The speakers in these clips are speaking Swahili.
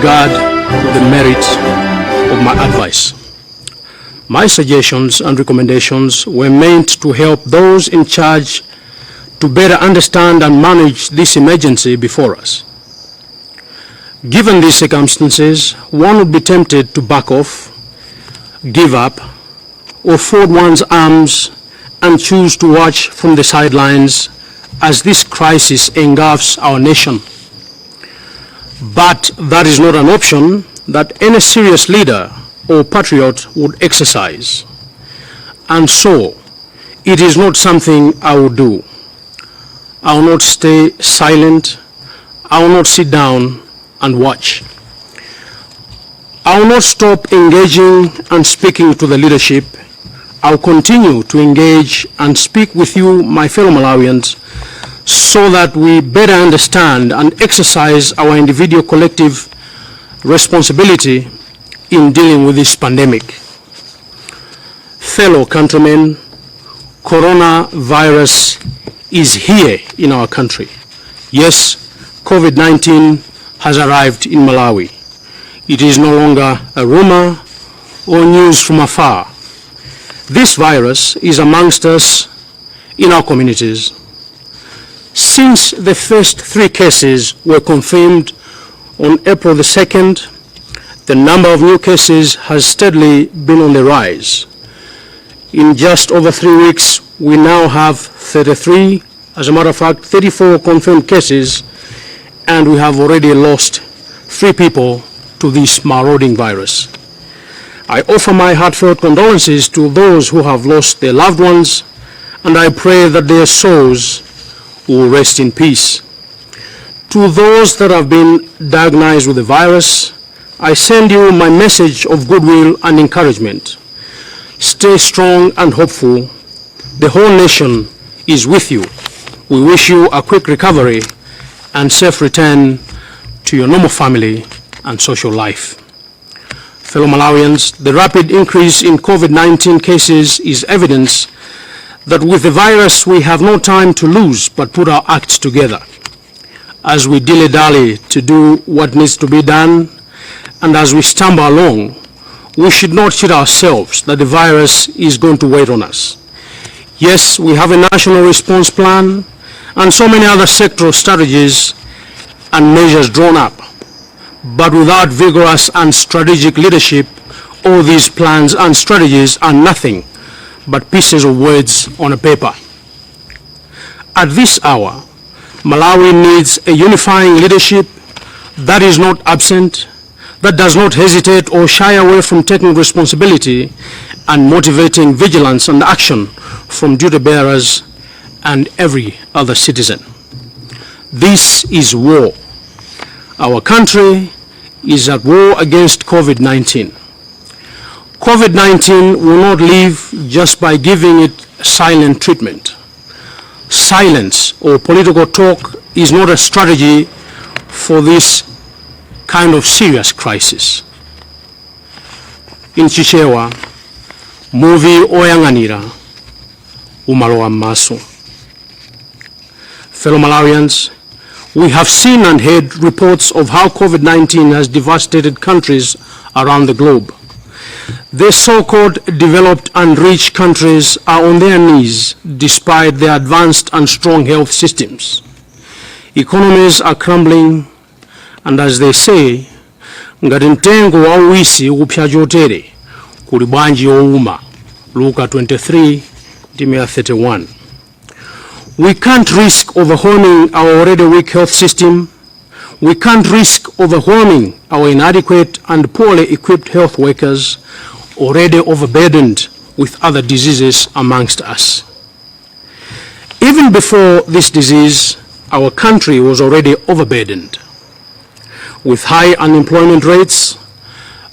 regard to the merit of my advice. My suggestions and recommendations were meant to help those in charge to better understand and manage this emergency before us. Given these circumstances, one would be tempted to back off, give up, or fold one's arms and choose to watch from the sidelines as this crisis engulfs our nation. But that is not an option that any serious leader or patriot would exercise. And so, it is not something I will do. I will not stay silent. I will not sit down and watch. I will not stop engaging and speaking to the leadership. I will continue to engage and speak with you, my fellow Malawians, so that we better understand and exercise our individual collective responsibility in dealing with this pandemic. Fellow countrymen, coronavirus is here in our country. Yes, COVID-19 has arrived in Malawi. It is no longer a rumor or news from afar. This virus is amongst us in our communities. Since the first 3 cases were confirmed on April the 2nd, the number of new cases has steadily been on the rise. In just over 3 weeks, we now have 33, as a matter of fact, 34 confirmed cases, and we have already lost 3 people to this marauding virus. I offer my heartfelt condolences to those who have lost their loved ones, and I pray that their souls will rest in peace. To those that have been diagnosed with the virus, I send you my message of goodwill and encouragement. Stay strong and hopeful. The whole nation is with you. We wish you a quick recovery and safe return to your normal family and social life. Fellow Malawians, the rapid increase in COVID-19 cases is evidence that with the virus we have no time to lose but put our acts together. As we dilly-dally to do what needs to be done, and as we stumble along, we should not cheat ourselves that the virus is going to wait on us. Yes, we have a national response plan and so many other sectoral strategies and measures drawn up. But without vigorous and strategic leadership, all these plans and strategies are nothing but pieces of words on a paper. At this hour, Malawi needs a unifying leadership that is not absent, that does not hesitate or shy away from taking responsibility and motivating vigilance and action from duty bearers and every other citizen. This is war. Our country is at war against COVID-19. COVID-19 will not leave just by giving it silent treatment. Silence or political talk is not a strategy for this kind of serious crisis. In Chichewa, movie Oyanganira, Umaloa Maso. Fellow Malawians, we have seen and heard reports of how COVID-19 has devastated countries around the globe. The so-called developed and rich countries are on their knees despite their advanced and strong health systems. Economies are crumbling, and as they say, ngati mtengo wa uwisi upya chotere kuli bwanji ouma, Luka 23:31. We can't risk overwhelming our already weak health system. We can't risk overwhelming our inadequate and poorly equipped health workers, already overburdened with other diseases amongst us. Even before this disease, our country was already overburdened with high unemployment rates,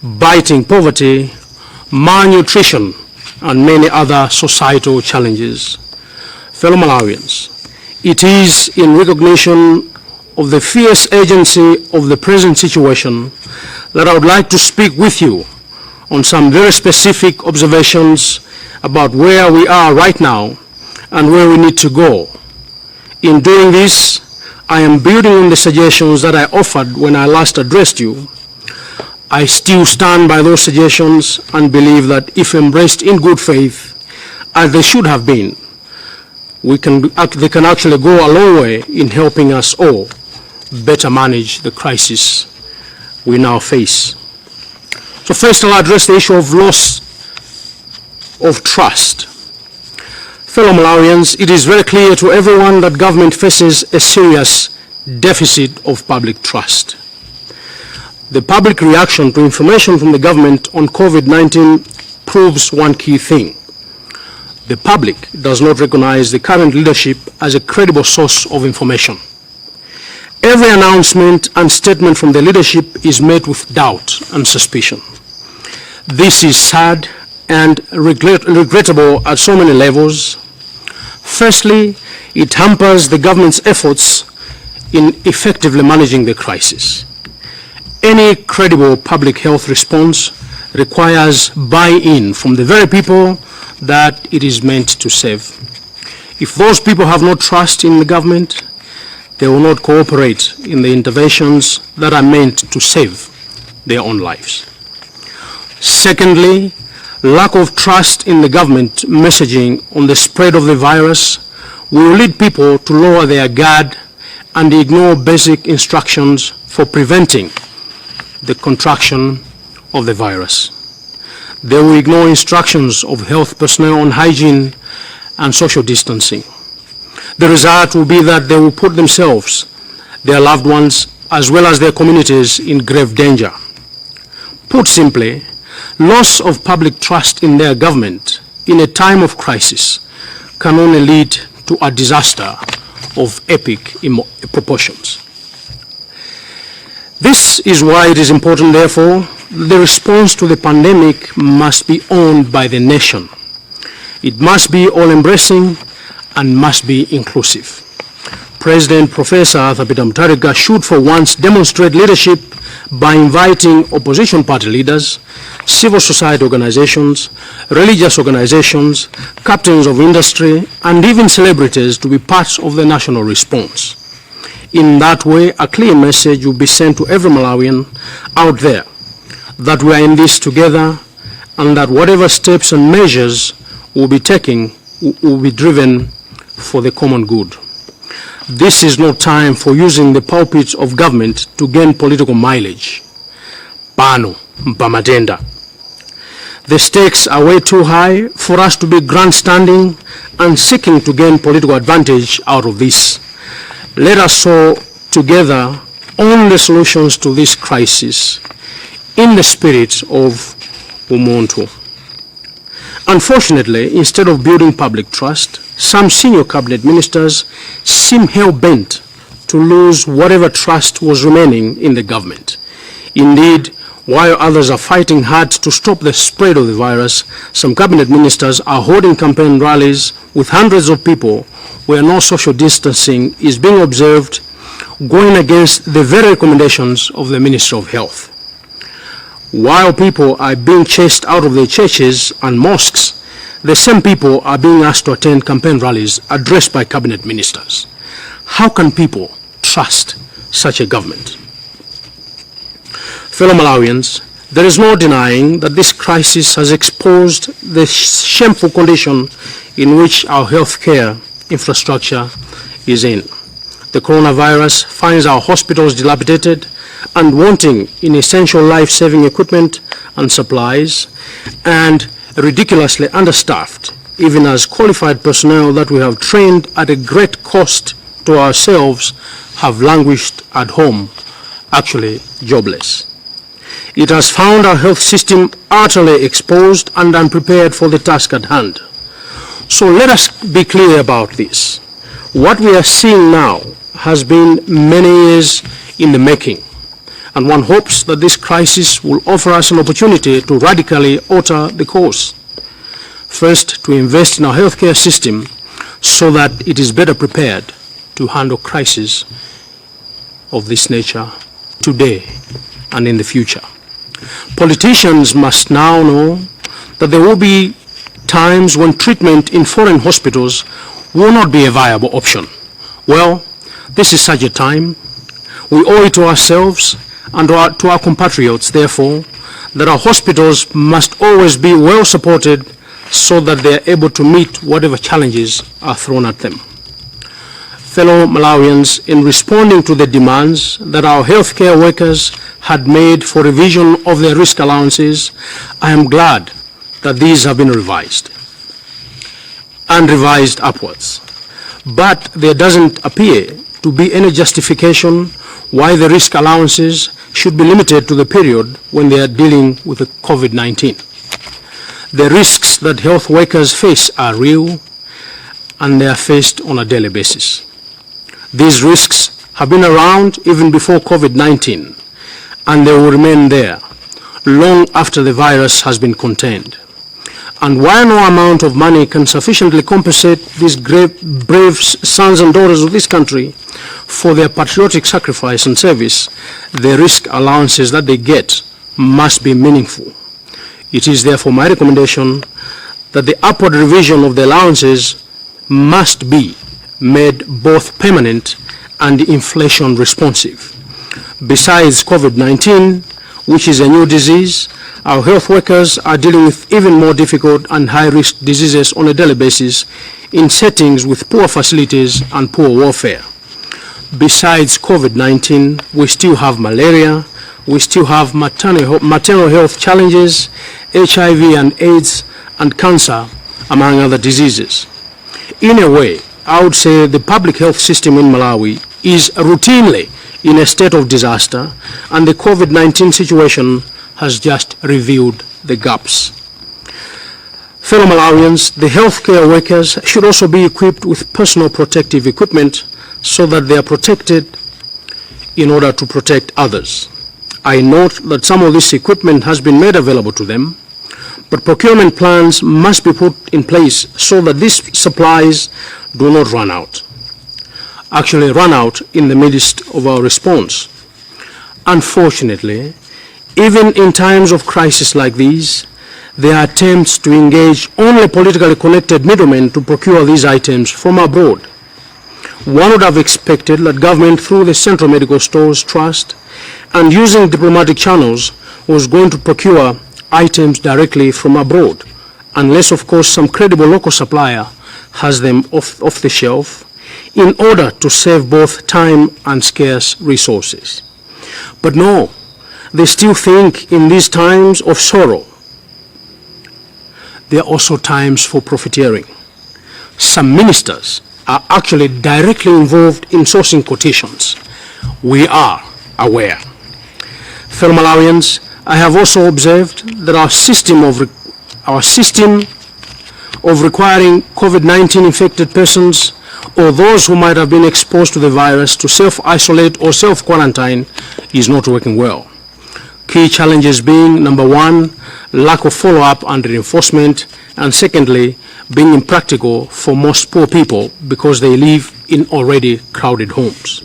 biting poverty, malnutrition, and many other societal challenges. Fellow Malawians, it is in recognition of the fierce urgency of the present situation that I would like to speak with you on some very specific observations about where we are right now and where we need to go. In doing this, I am building on the suggestions that I offered when I last addressed you, I still stand by those suggestions and believe that if embraced in good faith, as they should have been, they can actually go a long way in helping us all better manage the crisis we now face. So first I'll address the issue of loss of trust. Fellow Malawians, it is very clear to everyone that government faces a serious deficit of public trust. The public reaction to information from the government on COVID-19 proves one key thing. The public does not recognize the current leadership as a credible source of information. Every announcement and statement from the leadership is met with doubt and suspicion. This is sad and regrettable at so many levels. Firstly, it hampers the government's efforts in effectively managing the crisis. Any credible public health response requires buy-in from the very people that it is meant to save. If those people have no trust in the government, they will not cooperate in the interventions that are meant to save their own lives. Secondly, lack of trust in the government messaging on the spread of the virus will lead people to lower their guard and ignore basic instructions for preventing the contraction of the virus. They will ignore instructions of health personnel on hygiene and social distancing. The result will be that they will put themselves, their loved ones, as well as their communities in grave danger. Put simply, loss of public trust in their government in a time of crisis can only lead to a disaster of epic proportions. This is why it is important, therefore, the response to the pandemic must be owned by the nation. It must be all-embracing and must be inclusive. President Professor Arthur Peter Mutharika should for once demonstrate leadership by inviting opposition party leaders, civil society organizations, religious organizations, captains of industry, and even celebrities to be part of the national response. In that way, a clear message will be sent to every Malawian out there that we are in this together and that whatever steps and measures will be taken will be driven for the common good. This is no time for using the pulpit of government to gain political mileage. Pano, mpamatenda. The stakes are way too high for us to be grandstanding and seeking to gain political advantage out of this. Let us sow together on the solutions to this crisis in the spirit of Umuntu. Unfortunately, instead of building public trust, some senior cabinet ministers seem hell-bent to lose whatever trust was remaining in the government. Indeed, while others are fighting hard to stop the spread of the virus, some cabinet ministers are holding campaign rallies with hundreds of people where no social distancing is being observed, going against the very recommendations of the Ministry of Health. While people are being chased out of their churches and mosques, the same people are being asked to attend campaign rallies addressed by cabinet ministers. How can people trust such a government? Fellow Malawians, there is no denying that this crisis has exposed the shameful condition in which our healthcare infrastructure is in. The coronavirus finds our hospitals dilapidated and wanting in essential life-saving equipment and supplies, and ridiculously understaffed, even as qualified personnel that we have trained at a great cost to ourselves have languished at home, actually jobless. It has found our health system utterly exposed and unprepared for the task at hand. So let us be clear about this. What we are seeing now has been many years in the making, and one hopes that this crisis will offer us an opportunity to radically alter the course. First, to invest in our healthcare system so that it is better prepared to handle crises of this nature today and in the future. Politicians must now know that there will be times when treatment in foreign hospitals will not be a viable option. Well, this is such a time. We owe it to ourselves And to our compatriots, therefore, that our hospitals must always be well supported so that they are able to meet whatever challenges are thrown at them. Fellow Malawians, in responding to the demands that our healthcare workers had made for revision of their risk allowances, I am glad that these have been revised and revised upwards. But there doesn't appear to be any justification why the risk allowances should be limited to the period when they are dealing with the COVID-19. The risks that health workers face are real, and they are faced on a daily basis. These risks have been around even before COVID-19, and they will remain there long after the virus has been contained. And while no amount of money can sufficiently compensate these brave sons and daughters of this country for their patriotic sacrifice and service, the risk allowances that they get must be meaningful. It is therefore my recommendation that the upward revision of the allowances must be made both permanent and inflation responsive. Besides COVID-19, which is a new disease, our health workers are dealing with even more difficult and high-risk diseases on a daily basis in settings with poor facilities and poor welfare. Besides COVID-19, we still have malaria, we still have maternal health challenges, HIV and AIDS, and cancer, among other diseases. In a way, I would say the public health system in Malawi is routinely in a state of disaster, and the COVID-19 situation has just revealed the gaps. Fellow Malawians, the healthcare workers should also be equipped with personal protective equipment so that they are protected in order to protect others. I note that some of this equipment has been made available to them, but procurement plans must be put in place so that these supplies do not run out. Actually run out in the midst of our response. Unfortunately, even in times of crisis like these, there are attempts to engage only politically connected middlemen to procure these items from abroad. One would have expected that government, through the Central Medical Stores Trust and using diplomatic channels, was going to procure items directly from abroad, unless, of course, some credible local supplier has them off the shelf, in order to save both time and scarce resources. But no, they still think in these times of sorrow, there are also times for profiteering. Some ministers are actually directly involved in sourcing quotations. We are aware. Fellow Malawians, I have also observed that our system of requiring COVID-19 infected persons or those who might have been exposed to the virus to self-isolate or self-quarantine is not working well. Key challenges being, number one, lack of follow-up and reinforcement, and secondly, being impractical for most poor people because they live in already crowded homes.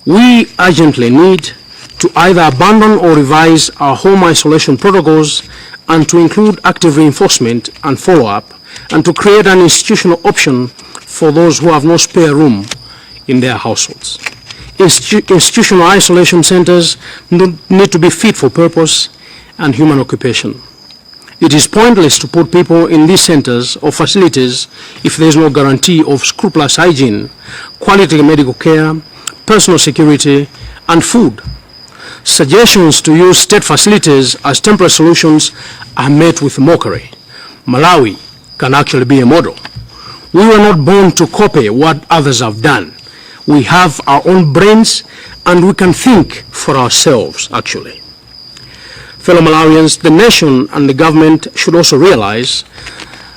We urgently need to either abandon or revise our home isolation protocols and to include active reinforcement and follow-up, and to create an institutional option for those who have no spare room in their households. Institutional isolation centers need to be fit for purpose and human occupation. It is pointless to put people in these centers or facilities if there is no guarantee of scrupulous hygiene, quality medical care, personal security, and food. Suggestions to use state facilities as temporary solutions are met with mockery. Malawi can actually be a model. We were not born to copy what others have done. We have our own brains and we can think for ourselves, actually. Fellow Malawians, the nation and the government should also realize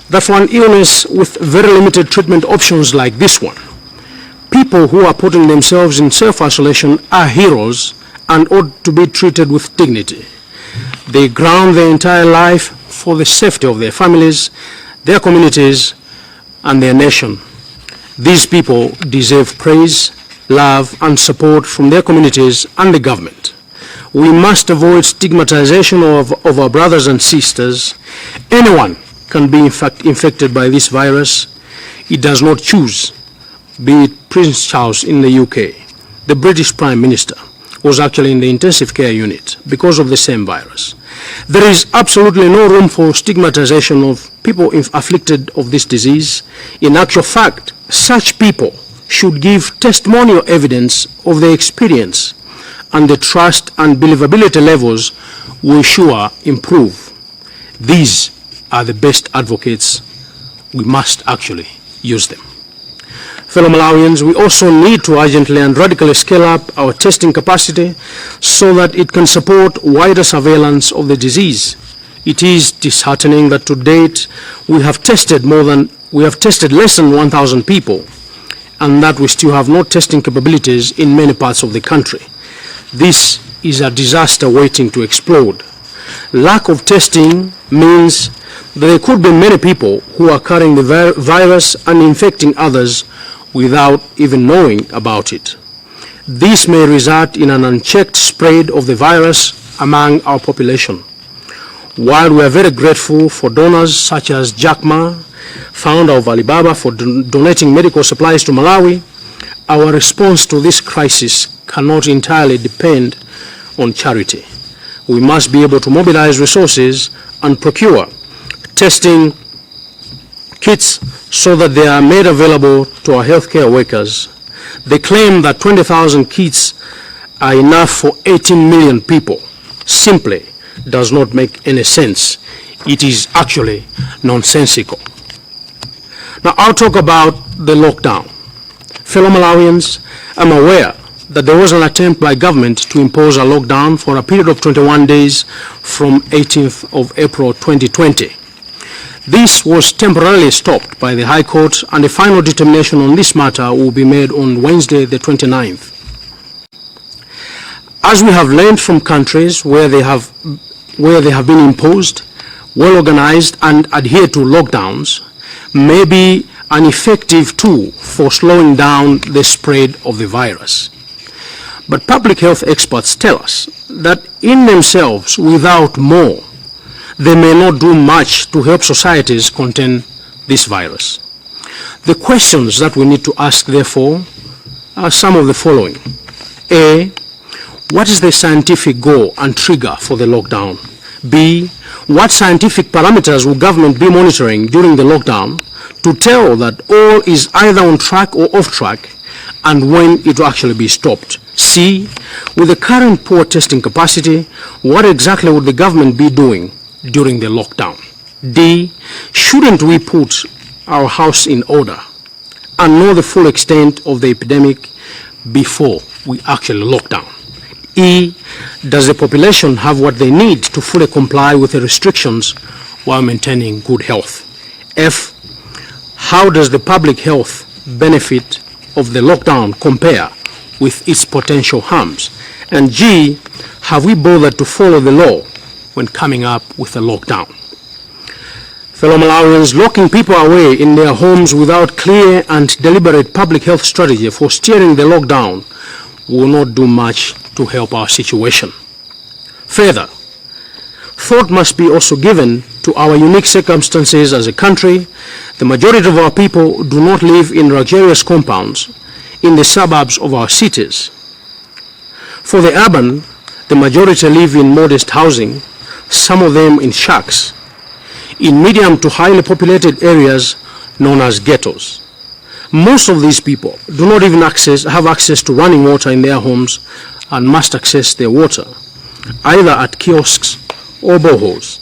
that for an illness with very limited treatment options like this one, people who are putting themselves in self-isolation are heroes and ought to be treated with dignity. They ground their entire life for the safety of their families, their communities, and their nation. These people deserve praise, love, and support from their communities and the government. We must avoid stigmatization of our brothers and sisters. Anyone can be infected by this virus. It does not choose, be it Prince Charles in the UK, the British Prime Minister, was actually in the intensive care unit because of the same virus. There is absolutely no room for stigmatization of people afflicted of this disease. In actual fact, such people should give testimonial evidence of their experience, and the trust and believability levels will sure improve. These are the best advocates. We must actually use them. Fellow Malawians, we also need to urgently and radically scale up our testing capacity so that it can support wider surveillance of the disease. It is disheartening that to date we have tested less than 1,000 people, and that we still have no testing capabilities in many parts of the country. This is a disaster waiting to explode. Lack of testing means that there could be many people who are carrying the virus and infecting others without even knowing about it. This may result in an unchecked spread of the virus among our population. While we are very grateful for donors such as Jack Ma, founder of Alibaba, for donating medical supplies to Malawi, our response to this crisis cannot entirely depend on charity. We must be able to mobilize resources and procure testing kits so that they are made available to our healthcare workers. The claim that 20,000 kits are enough for 18 million people simply does not make any sense. It is actually nonsensical. Now I'll talk about the lockdown. Fellow Malawians, I'm aware that there was an attempt by government to impose a lockdown for a period of 21 days from 18th of April 2020. This was temporarily stopped by the High Court, and a final determination on this matter will be made on Wednesday the 29th. As we have learned from countries where they have been imposed, well organized and adhere to lockdowns, may be an effective tool for slowing down the spread of the virus. But public health experts tell us that in themselves, without more, they may not do much to help societies contain this virus. The questions that we need to ask, therefore, are some of the following. A, what is the scientific goal and trigger for the lockdown? B, what scientific parameters will government be monitoring during the lockdown to tell that all is either on track or off track, and when it will actually be stopped? C, with the current poor testing capacity, what exactly would the government be doing during the lockdown? D, shouldn't we put our house in order and know the full extent of the epidemic before we actually lock down? E, does the population have what they need to fully comply with the restrictions while maintaining good health? F, how does the public health benefit of the lockdown compare with its potential harms? And G, have we bothered to follow the law when coming up with a lockdown? Fellow Malawians, locking people away in their homes without clear and deliberate public health strategy for steering the lockdown will not do much to help our situation. Further, thought must be also given to our unique circumstances as a country. The majority of our people do not live in luxurious compounds in the suburbs of our cities. For the urban, the majority live in modest housing, some of them in shacks, in medium to highly populated areas known as ghettos. Most of these people do not even have access to running water in their homes and must access their water either at kiosks or boreholes,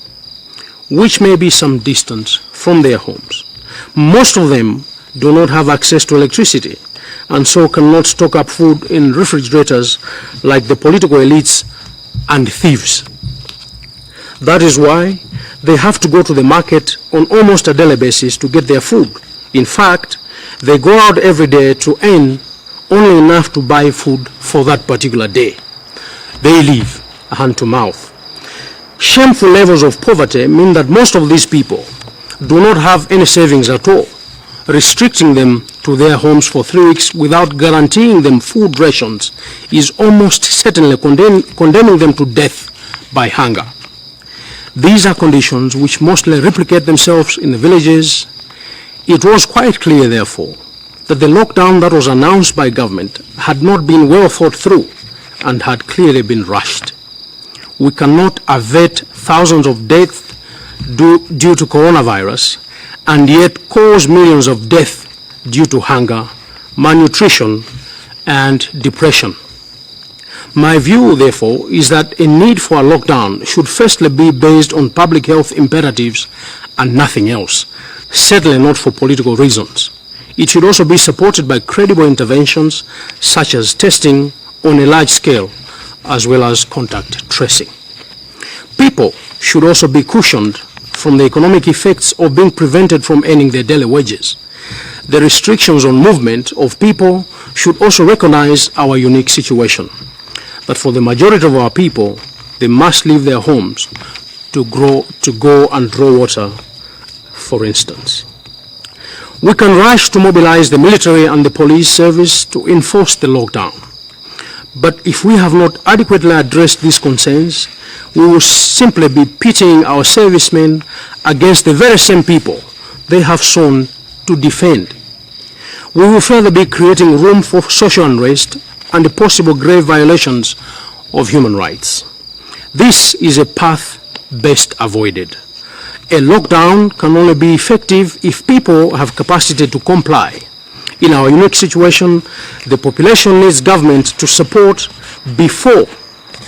which may be some distance from their homes. Most of them do not have access to electricity and so cannot stock up food in refrigerators like the political elites and thieves. That is why they have to go to the market on almost a daily basis to get their food. In fact, they go out every day to earn only enough to buy food for that particular day. They live hand to mouth. Shameful levels of poverty mean that most of these people do not have any savings at all. Restricting them to their homes for 3 weeks without guaranteeing them food rations is almost certainly condemning them to death by hunger. These are conditions which mostly replicate themselves in the villages. It was quite clear, therefore, that the lockdown that was announced by government had not been well thought through and had clearly been rushed. We cannot avert thousands of deaths due to coronavirus and yet cause millions of deaths due to hunger, malnutrition, and depression. My view, therefore, is that a need for a lockdown should firstly be based on public health imperatives and nothing else, certainly not for political reasons. It should also be supported by credible interventions such as testing on a large scale, as well as contact tracing. People should also be cushioned from the economic effects of being prevented from earning their daily wages. The restrictions on movement of people should also recognize our unique situation, that for the majority of our people, they must leave their homes to go and draw water, for instance. We can rush to mobilize the military and the police service to enforce the lockdown. But if we have not adequately addressed these concerns, we will simply be pitting our servicemen against the very same people they have sworn to defend. We will further be creating room for social unrest and the possible grave violations of human rights. This is a path best avoided. A lockdown can only be effective if people have capacity to comply. In our unique situation, the population needs government to support before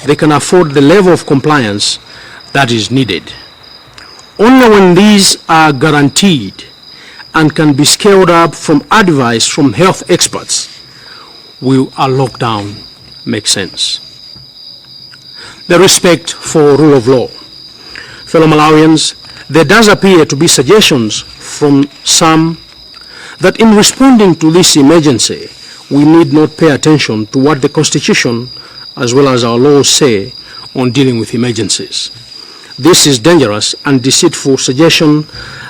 they can afford the level of compliance that is needed. Only when these are guaranteed and can be scaled up from advice from health experts will a lockdown make sense. The respect for rule of law. Fellow Malawians, there does appear to be suggestions from some that in responding to this emergency, we need not pay attention to what the Constitution as well as our laws say on dealing with emergencies. This is dangerous and deceitful suggestion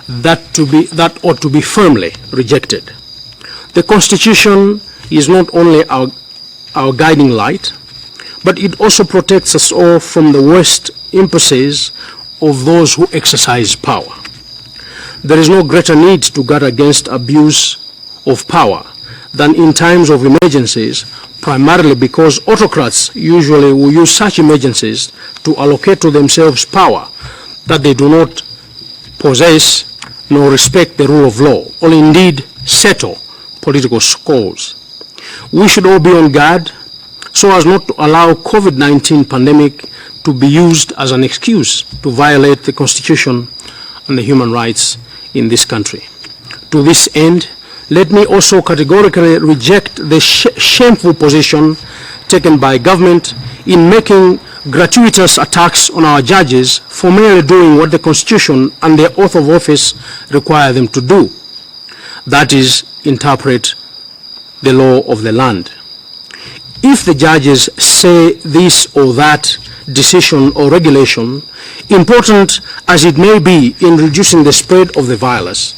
that ought to be firmly rejected. The Constitution is not only our guiding light, but it also protects us all from the worst impulses of those who exercise power. There is no greater need to guard against abuse of power than in times of emergencies, primarily because autocrats usually will use such emergencies to allocate to themselves power that they do not possess nor respect the rule of law, or indeed settle political scores. We should all be on guard so as not to allow COVID-19 pandemic to be used as an excuse to violate the Constitution and the human rights in this country. To this end, let me also categorically reject the shameful position taken by government in making gratuitous attacks on our judges for merely doing what the Constitution and their oath of office require them to do. That is, interpret the law of the land. If the judges say this or that decision or regulation, important as it may be in reducing the spread of the virus,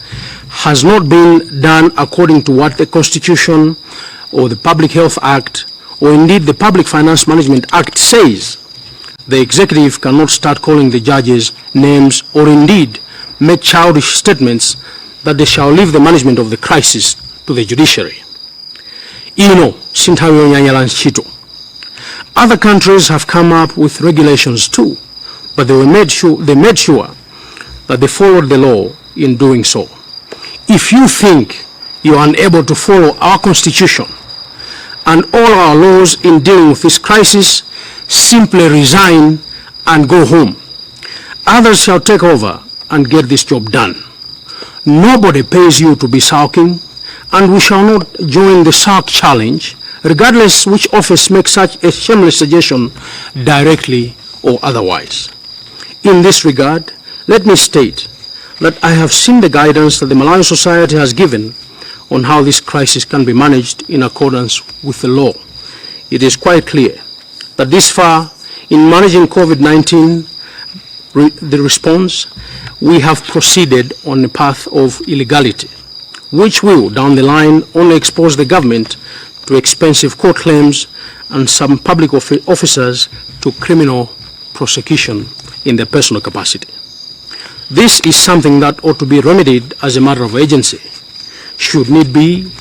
has not been done according to what the Constitution or the Public Health Act or indeed the Public Finance Management Act says, the executive cannot start calling the judges names or indeed make childish statements that they shall leave the management of the crisis to the judiciary. Other countries have come up with regulations too, but they made sure that they followed the law in doing so. If you think you are unable to follow our Constitution and all our laws in dealing with this crisis, simply resign and go home. Others shall take over and get this job done. Nobody pays you to be sulking, and we shall not join the sulk challenge, regardless which office makes such a shameless suggestion, directly or otherwise. In this regard, let me state that I have seen the guidance that the Malawian society has given on how this crisis can be managed in accordance with the law. It is quite clear that this far in managing COVID-19, the response, we have proceeded on a path of illegality, which will, down the line, only expose the government to expensive court claims and some public officers to criminal prosecution in their personal capacity. This is something that ought to be remedied as a matter of agency. Should need be,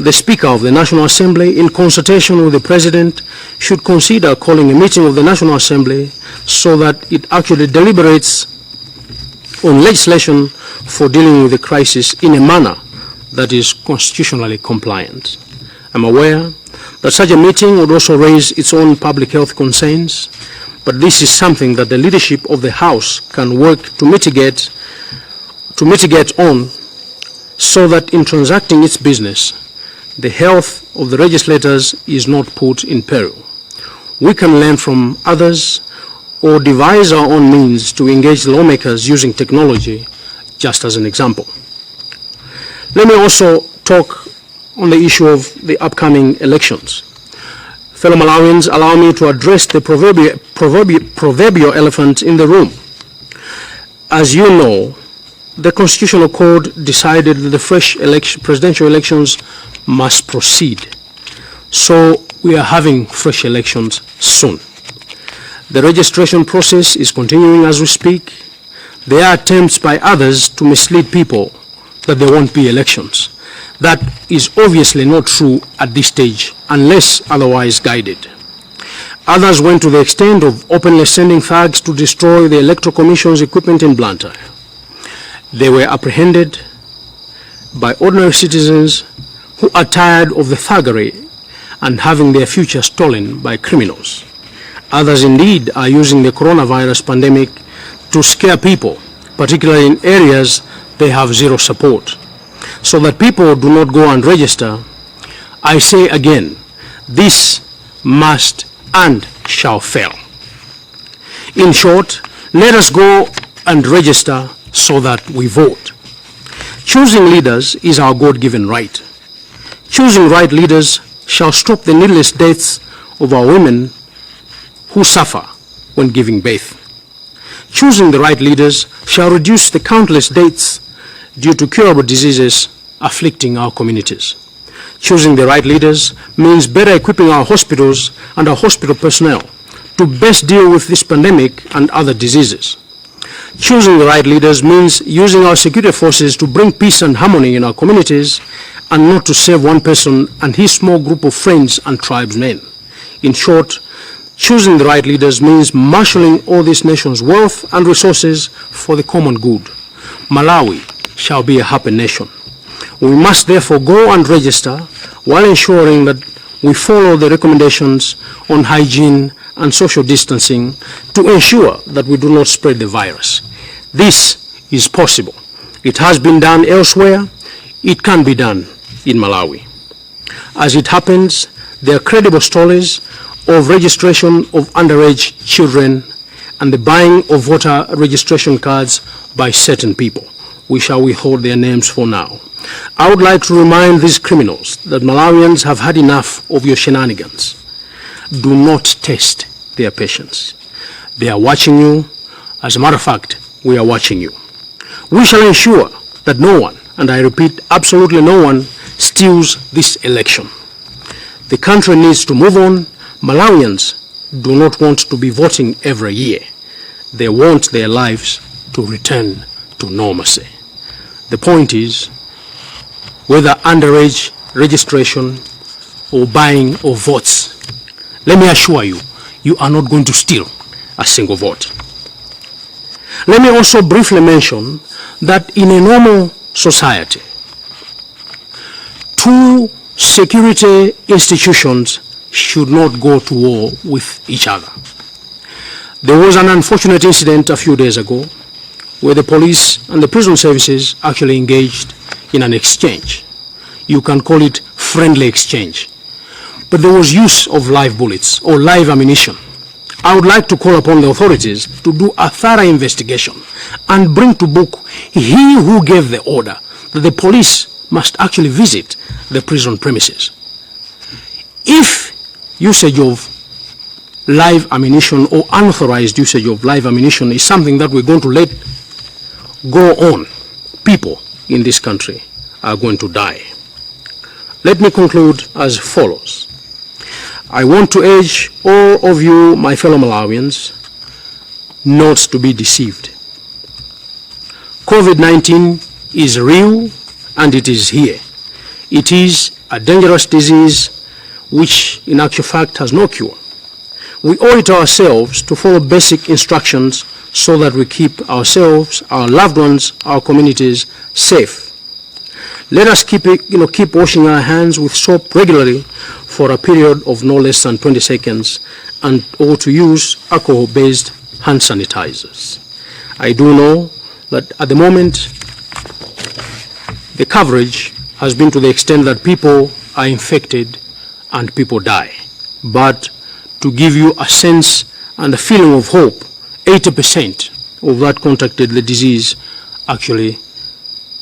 the Speaker of the National Assembly, in consultation with the President, should consider calling a meeting of the National Assembly so that it actually deliberates on legislation for dealing with the crisis in a manner that is constitutionally compliant. I'm aware that such a meeting would also raise its own public health concerns, but this is something that the leadership of the House can work to mitigate on, so that in transacting its business, the health of the legislators is not put in peril. We can learn from others or devise our own means to engage lawmakers using technology, just as an example. Let me also talk on the issue of the upcoming elections. Fellow Malawians, allow me to address the proverbial elephant in the room. As you know, the Constitutional Code decided that the fresh presidential elections must proceed. So we are having fresh elections soon. The registration process is continuing as we speak. There are attempts by others to mislead people that there won't be elections. That is obviously not true at this stage, unless otherwise guided. Others went to the extent of openly sending thugs to destroy the Electoral Commission's equipment in Blantyre. They were apprehended by ordinary citizens who are tired of the thuggery and having their future stolen by criminals. Others indeed are using the coronavirus pandemic to scare people, particularly in areas they have zero support, so that people do not go and register. I say again, this must and shall fail. In short, let us go and register so that we vote. Choosing leaders is our God-given right. Choosing right leaders shall stop the needless deaths of our women who suffer when giving birth. Choosing the right leaders shall reduce the countless deaths due to curable diseases afflicting our communities. Choosing the right leaders means better equipping our hospitals and our hospital personnel to best deal with this pandemic and other diseases. Choosing the right leaders means using our security forces to bring peace and harmony in our communities, and not to save one person and his small group of friends and tribesmen. In short, choosing the right leaders means marshalling all this nation's wealth and resources for the common good. Malawi shall be a happy nation. We must therefore go and register while ensuring that we follow the recommendations on hygiene and social distancing to ensure that we do not spread the virus. This is possible. It has been done elsewhere. It can be done in Malawi. As it happens, there are credible stories of registration of underage children and the buying of voter registration cards by certain people. We shall withhold their names for now. I would like to remind these criminals that Malawians have had enough of your shenanigans. Do not test their patience. They are watching you. As a matter of fact, we are watching you. We shall ensure that no one, and I repeat, absolutely no one, steals this election. The country needs to move on. Malawians do not want to be voting every year. They want their lives to return to normalcy. The point is, whether underage registration or buying of votes, let me assure you, you are not going to steal a single vote. Let me also briefly mention that in a normal society, two security institutions should not go to war with each other. There was an unfortunate incident a few days ago where the police and the prison services actually engaged in an exchange. You can call it friendly exchange. But there was use of live bullets or live ammunition. I would like to call upon the authorities to do a thorough investigation and bring to book he who gave the order that the police must actually visit the prison premises. If usage of live ammunition or unauthorized usage of live ammunition is something that we're going to let go on, people in this country are going to die. Let me conclude as follows. I want to urge all of you, my fellow Malawians, not to be deceived. COVID-19 is real and it is here. It is a dangerous disease which in actual fact has no cure. We owe it to ourselves to follow basic instructions so that we keep ourselves, our loved ones, our communities safe. Let us keep washing our hands with soap regularly for a period of no less than 20 seconds or to use alcohol-based hand sanitizers. I do know that at the moment the coverage has been to the extent that people are infected and people die. But to give you a sense and a feeling of hope, 80% of that contacted the disease actually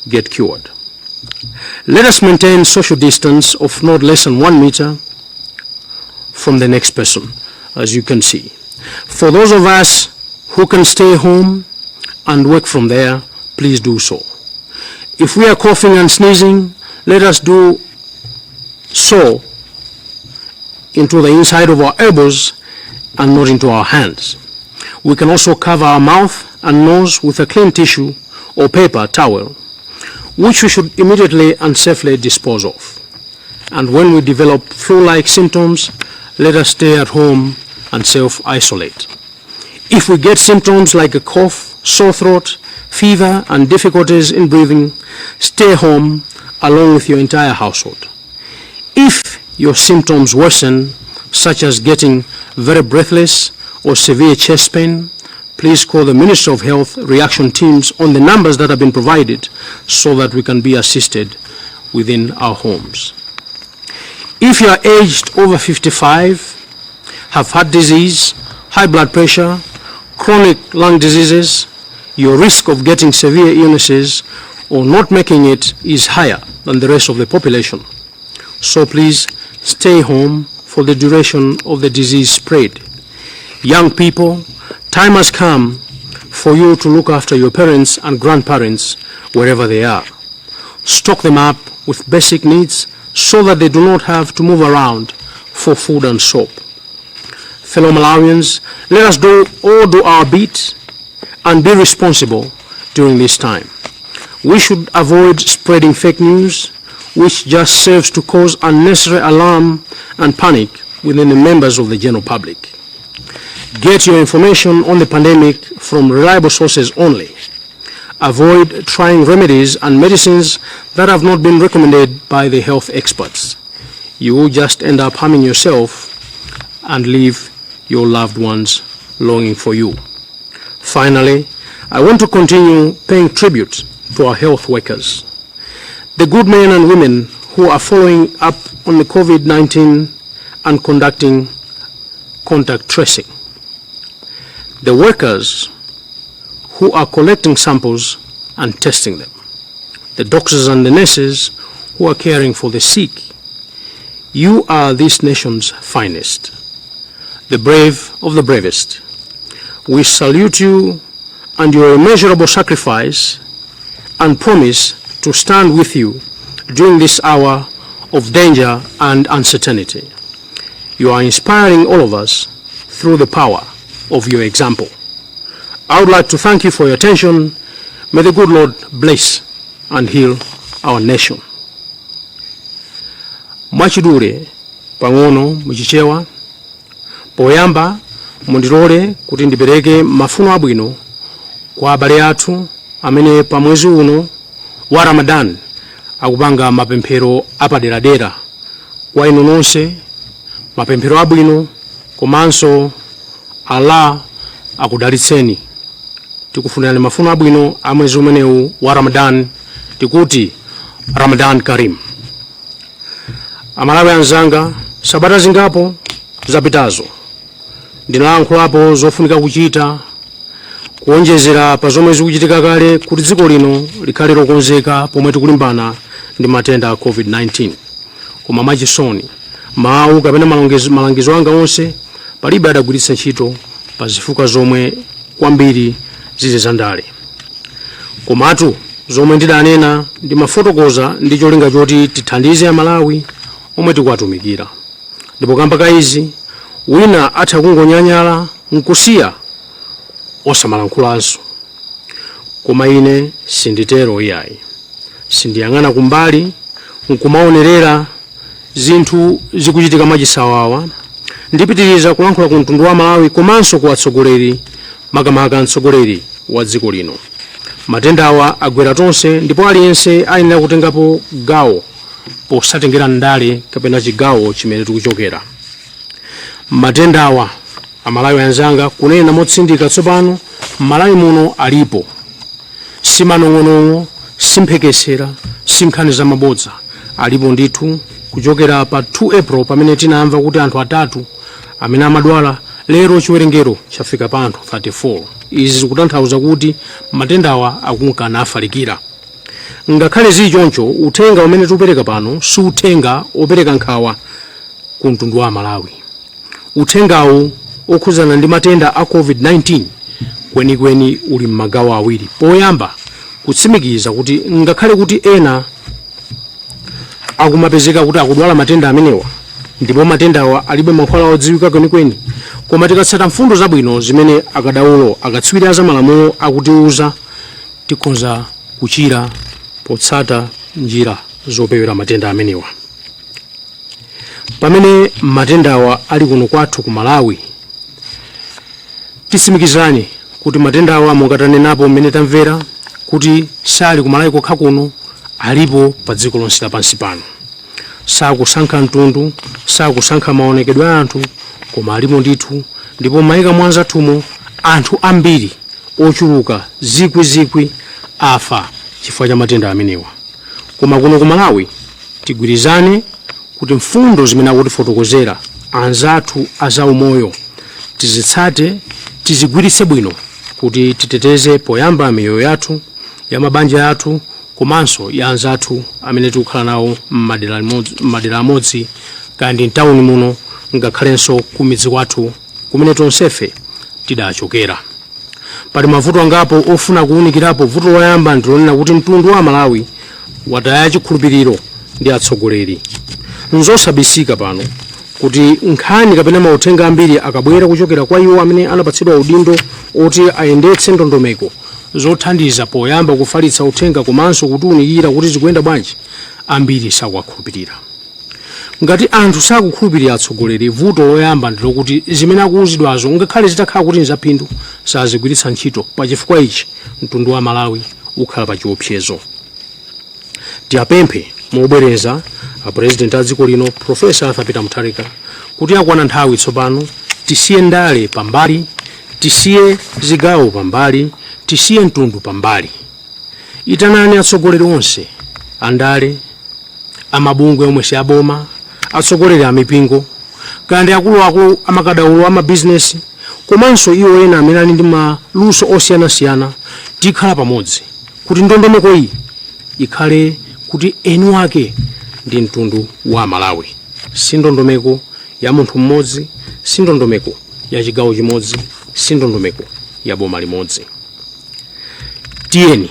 get cured. Let us maintain social distance of not less than 1 meter from the next person, as you can see. For those of us who can stay home and work from there, please do so. If we are coughing and sneezing, let us do so into the inside of our elbows and not into our hands. We can also cover our mouth and nose with a clean tissue or paper towel, which we should immediately and safely dispose of. And when we develop flu-like symptoms, let us stay at home and self-isolate. If we get symptoms like a cough, sore throat, fever, and difficulties in breathing, stay home along with your entire household. If your symptoms worsen, such as getting very breathless or severe chest pain, please call the Ministry of Health reaction teams on the numbers that have been provided so that we can be assisted within our homes. If you are aged over 55, have heart disease, high blood pressure, chronic lung diseases, your risk of getting severe illnesses or not making it is higher than the rest of the population. So please stay home for the duration of the disease spread. Young people, time has come for you to look after your parents and grandparents wherever they are. Stock them up with basic needs so that they do not have to move around for food and soap. Fellow Malawians, let us all do our bit and be responsible during this time. We should avoid spreading fake news, which just serves to cause unnecessary alarm and panic within the members of the general public. Get your information on the pandemic from reliable sources only. Avoid trying remedies and medicines that have not been recommended by the health experts. You will just end up harming yourself and leave your loved ones longing for you. Finally, I want to continue paying tribute to our health workers, the good men and women who are following up on the COVID-19 and conducting contact tracing, the workers who are collecting samples and testing them, the doctors and the nurses who are caring for the sick. You are this nation's finest, the brave of the bravest. We salute you and your immeasurable sacrifice and promise to stand with you during this hour of danger and uncertainty. You are inspiring all of us through the power of your example. I would like to thank you for your attention. May the good Lord bless and heal our nation. Mwachidule pang'ono muchichewa poyamba mundilole kuti ndipereke mafuno abwino kwa abale athu amene pa mwezi uno wa Ramadan akupanga mapemphero apaderadera kwa inu nonse, mapemphero abwino komanso Allah akudalitseni. Tikufunirani mafuno abwino a mwezi umenewu wa Ramadan, tikuti Ramadan Karim. Amalawi anzanga, sabata zingapo zapitazo ndinalankhulapo zofunika kuchita kuonjezera pa zomwe zikuchitika kale kuti dziko lino likhale lokonzeka pomwe tikulimbana ndi matenda a COVID-19. Koma mwachisoni mawu kapena malangizo anga onse palibe adagwiritsa ntchito pa zifukwa zomwe kwambiri zize zandale. Komatu zomwe ndidanena ndi mafotokoza ndi cholinga choti tithandize Amalawi omwe tikuwatumikira. Ndipo kamba izi wina atha kungonyanyala nkusiya osamalankulanso. Koma ine sinditero iyayi. Sindiyang'ana kumbali nkumaonerera zinthu zikuchitika mwachisawawa. Ndipitiriza kulankhula ku mtundu wa Malawi komanso ku atsogoleri makamaka mtsogoleri wa dziko lino. Matendawa agwera tonse ndipo aliyense ayenera kutengapo gawo posatengera ndale kapena chigawo chimene tikuchokera. Matendawa amalawi anzanga kunena motsindika tsopano Malawi muno alipo, simanong'onong'o, simphekesera, sinkhani za mabodza, alipo ndithu kuchokera pa 2 April pamene tinamva kuti anthu atatu amene amadwala, lero chiwerengero chafika pa anthu 34. Izi zikutanthauza kuti matendawa akunkana afalikira. Ngakhale zili choncho, uthenga umene tikupereka pano si uthenga opereka nkhawa ku mtundu wa Malawi. Uthengawu okhuzana ndi matenda a COVID-19 kwenikweni uli m'magawo awiri. Poyamba kutsimikiza kuti ngakhale kuti ena akumapezeka kuti akudwala matenda amenewa ndipo matendawa alibe mankhwala odziwika kwenikweni, koma tikatsata mfundo zabwino zimene akadaulo akatswiri a zamalamulo akutiuza, tikhoza kuchira potsata njira zopewera matenda amenewa. Pamene matendawa ali kuno kwathu ku Malawi, tisimikizani kuti matendawa mungatanenapo mmene tamvera kuti sali ku Malawi kokha kuno, alipo pa dziko lonse lapansi pano. Sakusankha mtundu, sakusankha maonekedwe a anthu, koma alimo ndithu, ndipo mayika mwanzathumo anthu ambiri ochuluka zikwi afa chifukwa cha matenda amenewa. Koma kuno ku Malawi tigwirizane kuti mfundo zimene akutifotokozera anzathu azaumoyo tizitsate, tizigwiritse bwino kuti titeteze poyamba miyoyo yathu, ya mabanja athu, komanso ya anzathu amene tikukhala nawo m'madera amodzi kaya ndi mtawuni muno, ngakhalenso kumidzi kwathu kumene tonsefe tidachokera. Pali mavuto angapo ofuna kuwunikirapo. Vuto loyamba ndilonena kuti mtundu wa Malawi wataya chikhulupiriro ndi atsogoleri. Nzosabisika pano kuti nkhani kapena mauthenga ambiri akabwera kuchokera kwa iwo amene anapatsidwa udindo oti ayendetse ndondomeko zothandiza poyamba kufalitsa uthenga komanso kutiwunikira kuti zikuyenda bwanji, ambiri sakuwakhulupirira. Ngati anthu sakukhulupirira atsogoleri, vuto loyamba ndilokuti zimene akuwuzidwazo ngakhale zitakhala kuti nzaphindu sazigwiritsa ntchito. Pa chifukwa ichi mtundu wa Malawi ukhala pa chiopsezo. Tiyapemphe mobwereza President a dziko lino Profesa Arthur Peter Mutharika kuti akwana nthawi tsopano tisiye ndale pambali, tisiye zigawo pambali, tisiye mtundu pambali. Itanani atsogoleri onse, andale, amabungwe omwe si aboma, atsogoleri a mipingo, kandi akuluakulu amakadaulo amabizinesi, komanso iwo ena amene ali ndi maluso osiyanasiyana, tikhala pamodzi kuti ndondomeko iyi ikhale kuti enu ake ndi mtundu wa Malawi. Si ndondomeko ya munthu mmodzi, si ndondomeko ya chigawo chimodzi, si ndondomeko ya boma limodzi. Tiyeni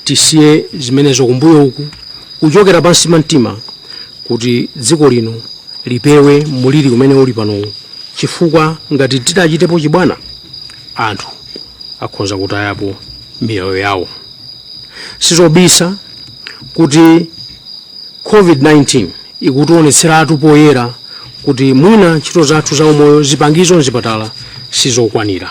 tisiye zimenezo kumbuyo uku, kuchokera pansi mtima kuti dziko lino lipewe muliri kumene uli pano, chifukwa ngati titachitepo chibwana anthu akhoza kutayapo miyoyo yawo. Sizobisa kuti COVID-19 ikutionetseratu poyera kuti mwina ntchito zathu za umoyo, zipangizo mzipatala sizokwanira.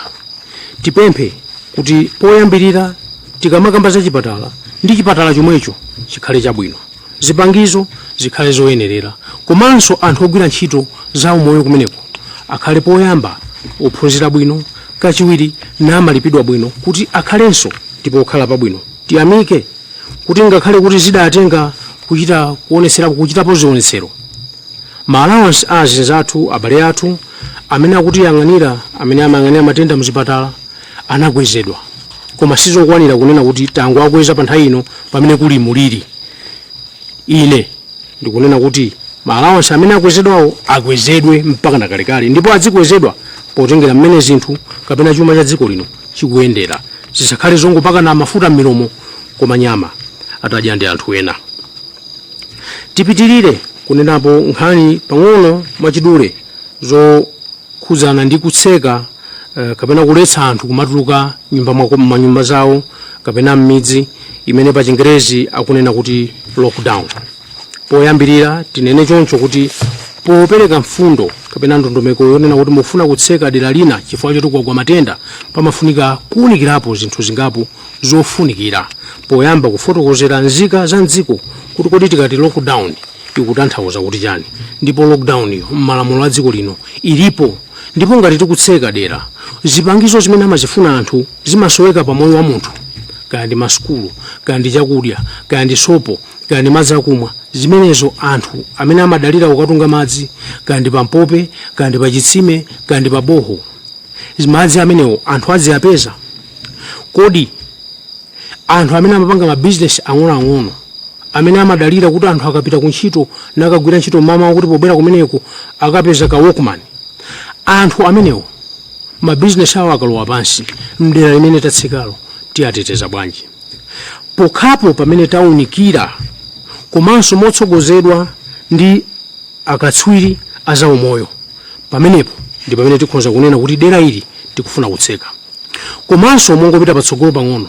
Tipemphe kuti poyambirira tikamakamba za chipatala, ndi chipatala chomwecho chikhale chabwino, zipangizo zikhale zoyenerera, komanso anthu ogwira ntchito za umoyo kumeneko akhale poyamba ophunzira bwino, kachiwiri namalipidwa bwino kuti akhalenso ndipo okhala pabwino. Tiyamike kuti ngakhale kuti zidatenga kuchitapo zionetsero, ma allowance azinzathu abale athu amene akuti yang'anira, amene amayang'anira matenda mzipatala anakwezedwa, koma sizokwanira kunena kuti tango akweza pa nthawi ino pamene kuli muliri. Ine ndikunena kuti ma allowance amene akwezedwawo akwezedwe mpaka nakalekale, ndipo azikwezedwa potengera mmene zinthu kapena chuma cha dziko lino chikuyendera. Zisakhale zongopaka na mafuta m'milomo koma nyama atadya ndi anthu ena. Tipitirire kunenapo nkhani pang'ono mwachidule zokhuzana ndi kutseka kapena kuletsa anthu kumatuluka manyumba zawo kapena m'midzi, imene pa Chingerezi akunena kuti lockdown. poyambirira tinene choncho kuti popereka mfundo kapena ndondomeko yonena kuti mufuna kutseka dera lina chifukwa choti kwagwa matenda, pamafunika kuunikirapo zinthu zingapo zofunikira. Poyamba kufotokozera nzika za mdziko kuti kodi tikati lockdown ikutanthauza kuti chani, ndipo lockdown yo m'malamulo a dziko lino ilipo, ndipo ngati tikutseka dera zipangizo zimene amazifuna anthu zimasoweka pa moyo wa munthu, kaya ndi masukulu, kaya ndi chakudya, kaya ndi sopo, kaya ndi madzi akumwa. Zimenezo anthu amene amadalira kukatunga madzi, kaya ndi pampope, kaya ndi pachitsime, kaya ndi paboho, madzi amenewo anthu aziyapeza. Kodi anthu amene amapanga mabizinesi ang'onoang'ono, amene amadalira kuti anthu akapita kuntchito nakagwira ntchito mama kuti pobwera kumeneko akapeza ka walkman, anthu amenewo mabizinesi awo akalowa pansi mdera limene tatsekalo tiateteza bwanji? Pokhapo pamene taunikira komanso motsogozedwa ndi akatswiri azaumoyo, pamenepo ndi pamene tikhoza kunena kuti dera ili tikufuna kutseka. Komanso mongopita patsogolo pang'ono,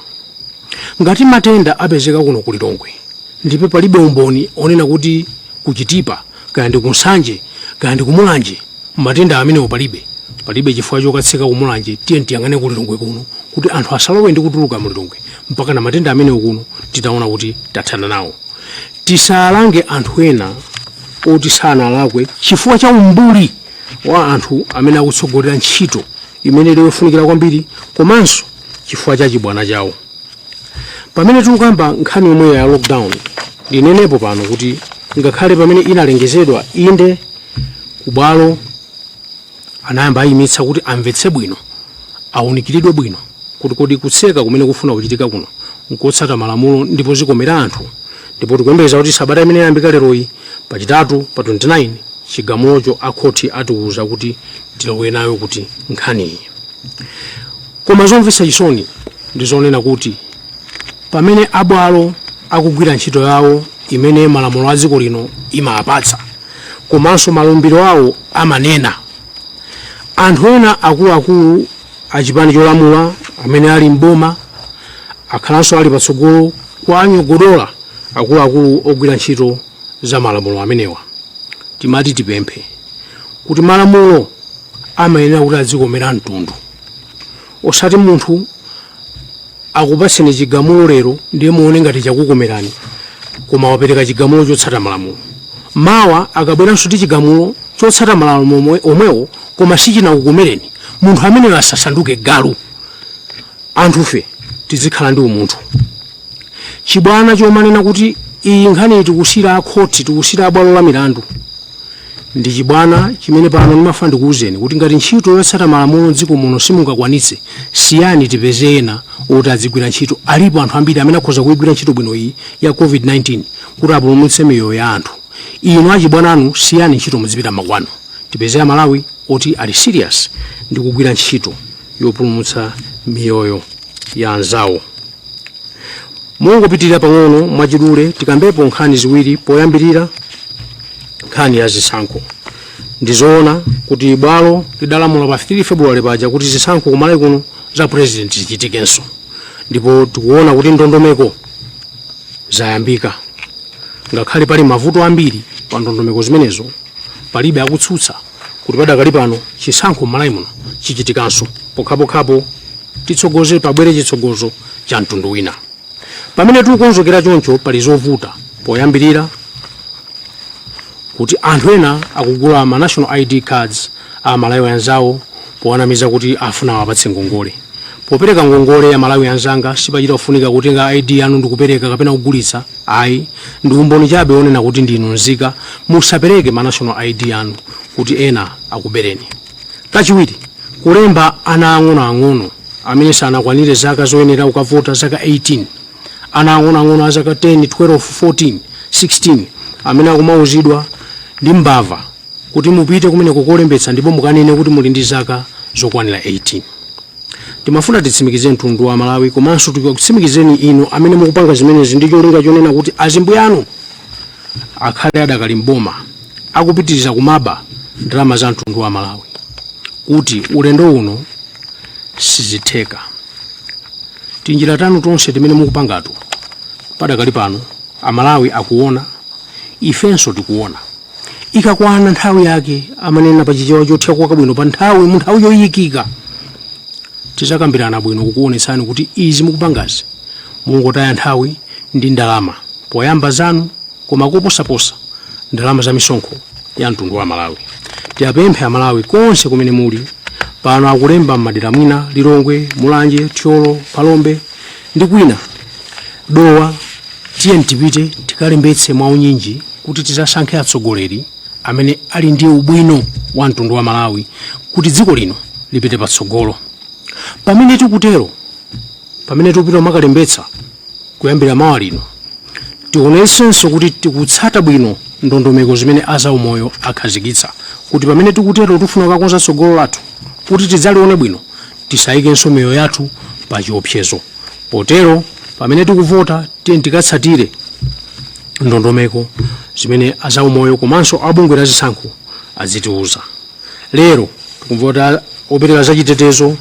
ngati matenda apezeka kuno ku Lilongwe ndipo palibe umboni onena kuti kuchitipa kaya ndi kunsanje kaya ndi kumulanje matenda amenewo palibe chifukwa chokatseka kumulanje. Tiye tiyang'ane ku Lilongwe kuno kuti anthu asalowe ndi kutuluka mu Lilongwe mpaka na matenda amenewo kuno titaona kuti tathana nawo. Tisalange anthu ena oti sanalakwe chifukwa cha umbuli wa anthu amene akutsogolera ntchito imene yofunikira kwambiri, komanso chifukwa cha chibwana chawo. Pamene tikukamba nkhani yomwe ya lockdown, ndinenepo pano kuti ngakhale pamene inalengezedwa inde kubwalo anayamba ayimitsa kuti amvetse bwino, aunikiridwe bwino kuti kodi kutseka kumene kufuna kuchitika kuno nkotsata malamulo ndipo zikomera anthu. Ndipo tikuyembekeza kuti sabata imene yayambika leroyi pachitatu pa 29 chigamulocho akhoti atiuza kuti tilowe nayo kuti nkhani iyi. Koma zomvetsa chisoni ndizonena kuti pamene abwalo akugwira ntchito yawo imene malamulo a dziko lino imapatsa, komanso malumbiro awo amanena, anthu ena akuluakulu achipani cholamula amene ali mboma akhalanso ali patsogolo kwa anyogodola akuluakulu ogwira ntchito za malamulo amenewa. Timati tipemphe kuti malamulo amayenera kuti azikomera mtundu, osati munthu akupatseni chigamulo lero ndiye muone ngati chakukomerani koma wapereka chigamulo chotsata malamulo. Mawa akabweranso ndi chigamulo chotsata malamulo omwewo koma sichinakukomereni, munthu ameneyo asasanduke galu. Anthufe tizikhala ndi umunthu. Chibwana chomanena kuti iyi nkhani tikusira akhoti, tikusira abwalo la milandu, ndi chibwana chimene pano ndimafa ndikuwuzeni kuti ngati ntchito yotsata malamulo dziko muno simungakwanitse, siyani tipeze ena oti azigwira ntchito. Alipo anthu ambiri amene akhoza kuyigwira ntchito bwino iyi ya COVID-19 kuti apulumutse miyoyo ya anthu. Inu achibwananu siyani ntchito muzipita makwano. Tipeze Malawi oti ali serious ndi kugwira ntchito yopulumutsa miyoyo ya anzawo. Mungopitirira pang'ono mwachidule tikambepo nkhani ziwiri. Poyambirira nkhani ya zisankho. Ndizoona kuti bwalo lidalamula pa 3 February paja kuti zisankho kumalawi kuno za president zichitikenso, ndipo tikuona kuti ndondomeko zayambika. Ngakhale pali mavuto ambiri pa ndondomeko zimenezo, palibe akutsutsa kuti padakali pano chisankho malawi muno chichitikanso. Pokhapokhapo titsogoze pabwere chitsogozo cha mtundu wina. Pamene tikukonzekera choncho pali zovuta. Poyambirira kuti anthu ena akugula ma national ID cards a malawi anzawo powanamiza kuti afuna wapatse ngongole. Popereka ngongole ya malawi anzanga sipachita kufunika kutenga ID yanu ndikupereka kapena kugulitsa. Ayi, ndi umboni chabe onena kuti ndinu nzika. Musapereke ma national ID yanu kuti ena akubereni. Kachiwiri, kulemba ana ang'onoang'ono amene sanakwanire zaka zoyenera ukavota zaka 18, ana ang'onoang'ono a zaka 10, 12, 14, 16 amene akumauzidwa ndi mbava kuti mupite kumene kukolembetsa ndipo mukanene kuti muli ndi zaka zokwanira 18. Timafuna titsimikizeni mtundu wa Malawi komanso tikutsimikizeni inu amene mukupanga zimenezi ndi cholinga chonena kuti azimbuye anu akhale adakali mboma akupitiriza kumaba ndalama za mtundu wa Malawi, kuti ulendo uno sizitheka. Tinjira tanu tonse timene mukupangatu padakali pano Amalawi akuona ifenso tikuona ikakwana nthawi yake amanena pa chichewa chothya kuwaka bwino pa nthawi mu nthawi yoyikika tizakambirana bwino kukuonetsani kuti izi mukupangazi mungotaya nthawi ndi ndalama poyamba zanu koma koposaposa ndalama za misonkho ya mtundu wa Malawi. Tiyapemphe Amalawi konse kumene muli pano akulemba m'madera mwina Lilongwe, Mulanje, Thyolo, Palombe ndi kwina dowa tiye tipite tikalembetse mwaunyinji kuti tizasankhe atsogoleri amene ali ndi ubwino wa mtundu wa Malawi kuti dziko lino lipite patsogolo. Pamene tikutero, pamene tupita makalembetsa kuyambira mawa lino tionetsenso kuti tikutsata bwino ndondomeko zimene azaumoyo akhazikitsa kuti pamene tikutero tufuna kukonza tsogolo lathu kuti tidzalione bwino tisayikenso miyoyo yathu pa chiopsezo. Potero pamene tikuvota tiye tikatsatire ndondomeko zimene azaumoyo komanso abungwe la zisankho azitiuza. Lero tikuvota opereka zachitetezo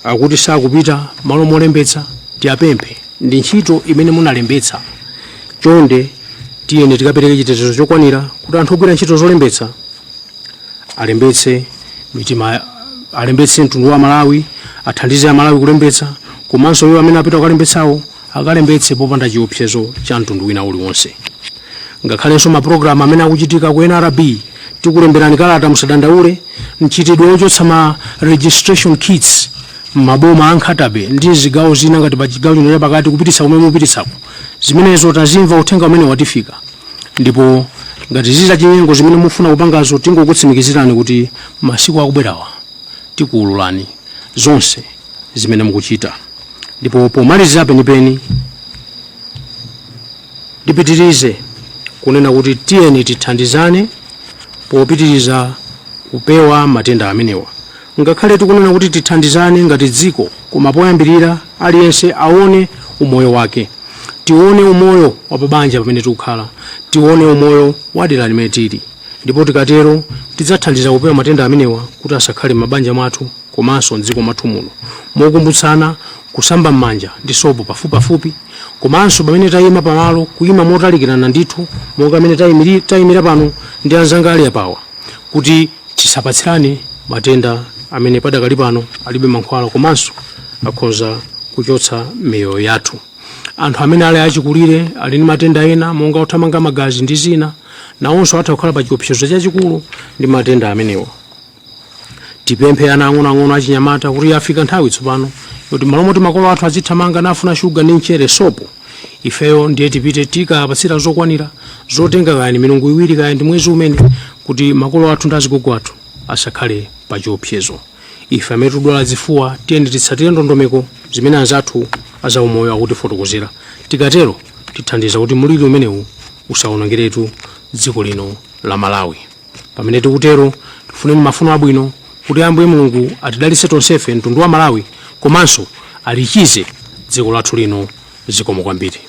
akuti sakupita malo molembetsa tiyapemphe ndi ntchito imene munalembetsa chonde tiyeni tikapereke chitetezo chokwanira kuti anthu ogwira ntchito zolembetsa alembetse mitima, alembetse mtundu wa Malawi, athandize Amalawi kulembetsa komanso iwo amene apita kukalembetsawo akalembetse popanda chiopsezo cha mtundu wina uliwonse. Ngakhalenso maprogramu amene akuchitika ku NRB tikulemberani kalata musadandaule mchitidwe ochotsa ma registration kits maboma ankhatabe ndi zigawo zina ngati pa chigawo chino pakati kupititsa kumene mupititsako zimenezo tazimva uthenga umene watifika ndipo ngati ziza chinyengo zimene mufuna kupangazo tingokutsimikizirani kuti masiku akubwerawa tikuululani zonse zimene mukuchita. Ndipo pomalizira penipeni ndipitirize kunena kuti tiyeni tithandizane popitiriza kupewa matenda amenewa. Ngakhale tikunena kuti tithandizane ngati dziko koma poyambirira aliyense aone umoyo wake, tione umoyo wa pabanja pamene tikukhala, tione umoyo wa dera limene tili, ndipo tikatero tidzathandiza kupewa matenda amenewa kuti asakhale mabanja mwathu komanso mdziko mwathu muno. Mokumbutsana kusamba m'manja ndi sopo pafupi komanso pamene tayima pamalo kuyima motalikirana ndithu monga amene tayimira pano ndi anzanga ali apawa kuti tisapatsirane matenda amene padakali pano alibe mankhwala komanso akhoza kuchotsa miyoyo yathu. Anthu amene ali achikulire ali ndi matenda ena monga othamanga magazi ndi zina nawonso atha kukhala pa chiopsezo chachikulu ndi matenda amenewa. Tipemphe ana ang'onoang'ono achinyamata kuti afika nthawi tsopano kuti malo moti makolo athu azithamanga nafuna shuga ndi mchere sopo, ifeyo ndiye tipite tikapatsira zokwanira zotenga kaya milungu iwiri kaya ndi mwezi umene kuti makolo athu ndi azigogo athu asakhale pa chiopsezo. Ife amene tudwala zifuwa tiyeni titsatire ndondomeko zimene anzathu azaumoyo akutifotokozera. Tikatero tithandiza kuti mulili umenewu usawonongeretu dziko lino la Malawi. Pamene tikutero tifuneni mafuno abwino kuti Ambuye Mulungu atidalitse tonsefe mtundu wa Malawi komanso alichize dziko lathu lino. Zikomo kwambiri.